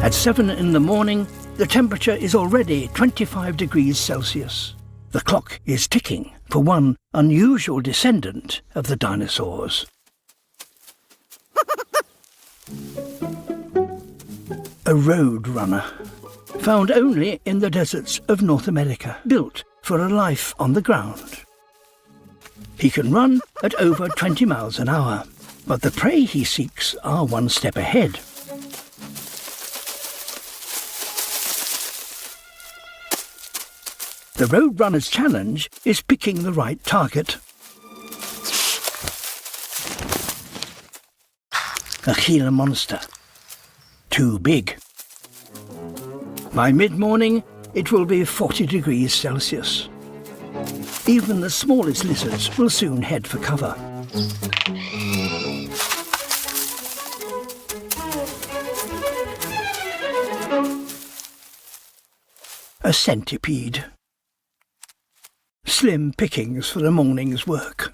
At 7 in the morning, the temperature is already 25 degrees Celsius. The clock is ticking for one unusual descendant of the dinosaurs. A roadrunner, found only in the deserts of North America, built for a life on the ground. He can run at over 20 miles an hour, but the prey he seeks are one step ahead. The roadrunner's challenge is picking the right target. A Gila monster. Too big. By mid-morning, it will be 40 degrees Celsius. Even the smallest lizards will soon head for cover. A centipede. Slim pickings for the morning's work.